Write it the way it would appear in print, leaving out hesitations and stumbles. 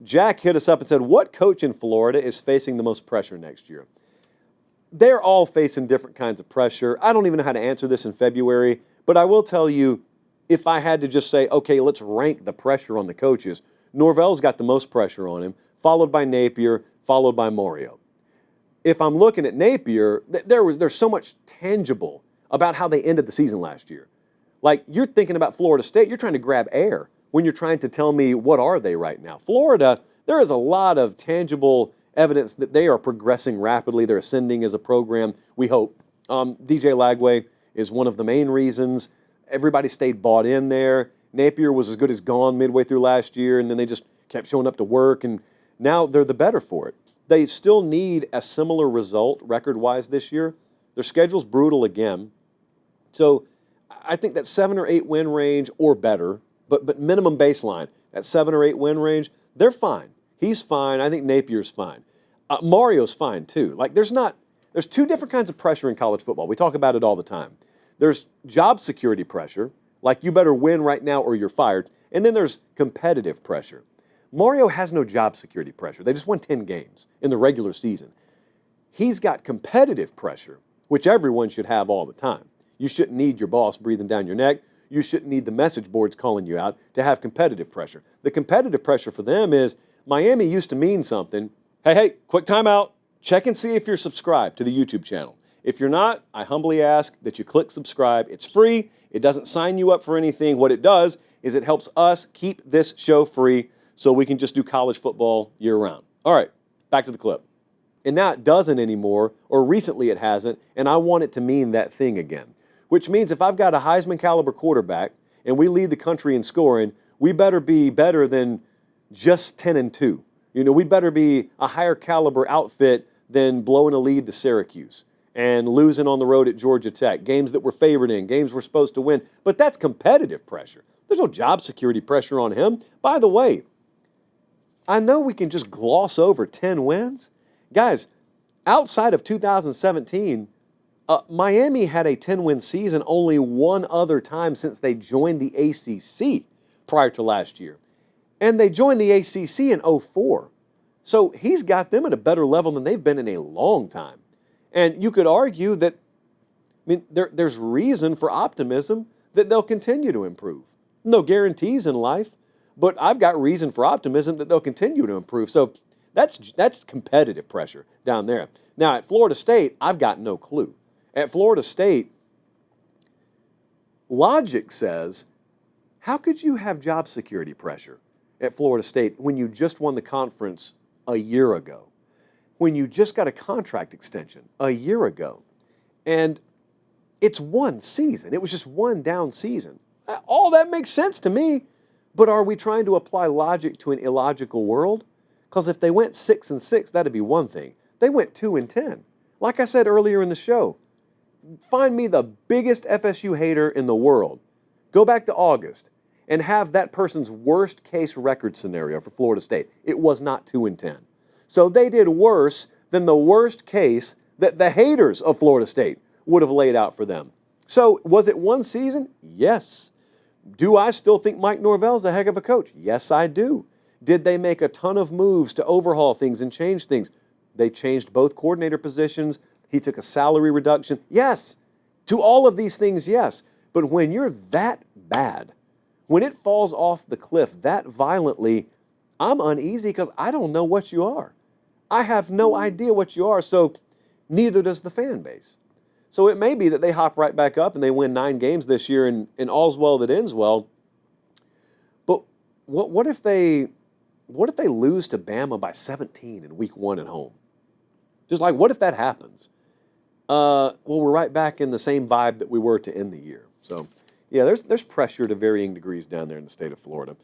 Jack hit us up and said, what coach in Florida is facing the most pressure next year? They're all facing different kinds of pressure. I don't even know how to answer this in February, but I will tell you, if I had to just say, okay, let's rank the pressure on the coaches, Norvell's got the most pressure on him, followed by Napier, followed by Mario. If I'm looking at Napier, there's so much tangible about how they ended the season last year. Like, you're thinking about Florida State, you're trying to grab air when you're trying to tell me what are they right now. Florida, there is a lot of tangible evidence that they are progressing rapidly. They're ascending as a program, we hope. DJ Lagway is one of the main reasons. Everybody stayed bought in there. Napier was as good as gone midway through last year, and then they just kept showing up to work, and now they're the better for it. They still need a similar result record-wise this year. Their schedule's brutal again. So I think that 7 or 8 win range or better, but minimum baseline, that 7 or 8 win range, they're fine. He's fine. I think Napier's fine. Mario's fine too. Like, there's two different kinds of pressure in college football. We talk about it all the time. There's job security pressure, like you better win right now or you're fired. And then there's competitive pressure. Mario has no job security pressure. They just won 10 games in the regular season. He's got competitive pressure, which everyone should have all the time. You shouldn't need your boss breathing down your neck. You shouldn't need the message boards calling you out to have competitive pressure. The competitive pressure for them is Miami used to mean something. Hey, quick timeout. Check and see if you're subscribed to the YouTube channel. If you're not, I humbly ask that you click subscribe. It's free. It doesn't sign you up for anything. What it does is it helps us keep this show free so we can just do college football year-round. All right, back to the clip. And now it doesn't anymore, or recently it hasn't, and I want it to mean that thing again. Which means if I've got a Heisman-caliber quarterback and we lead the country in scoring, we better be better than just 10-2. You know, we better be a higher caliber outfit than blowing a lead to Syracuse and losing on the road at Georgia Tech, games that we're favored in, games we're supposed to win. But that's competitive pressure. There's no job security pressure on him. By the way, I know we can just gloss over 10 wins. Guys, outside of 2017, Miami had a 10-win season only one other time since they joined the ACC prior to last year. And they joined the ACC in 2004. So he's got them at a better level than they've been in a long time. And you could argue that, there's reason for optimism that they'll continue to improve. No guarantees in life, but I've got reason for optimism that they'll continue to improve. So that's competitive pressure down there. Now, at Florida State, I've got no clue. At Florida State, logic says, how could you have job security pressure at Florida State when you just won the conference a year ago? When you just got a contract extension a year ago? And it's one season. It was just one down season. All that makes sense to me. But are we trying to apply logic to an illogical world? Because if they went 6-6, that'd be one thing. They went 2-10. Like I said earlier in the show, find me the biggest FSU hater in the world. Go back to August and have that person's worst case record scenario for Florida State. It was not 2-10. So they did worse than the worst case that the haters of Florida State would have laid out for them. So was it one season? Yes. Do I still think Mike Norvell's a heck of a coach? Yes, I do. Did they make a ton of moves to overhaul things and change things? They changed both coordinator positions. He took a salary reduction. Yes. To all of these things, yes. But when you're that bad, when it falls off the cliff that violently, I'm uneasy because I don't know what you are. I have no idea what you are, so neither does the fan base. So it may be that they hop right back up and they win 9 games this year and all's well that ends well. But what if they lose to Bama by 17 in week 1 at home? Just like, what if that happens? Well, we're right back in the same vibe that we were to end the year. So, yeah, there's pressure to varying degrees down there in the state of Florida.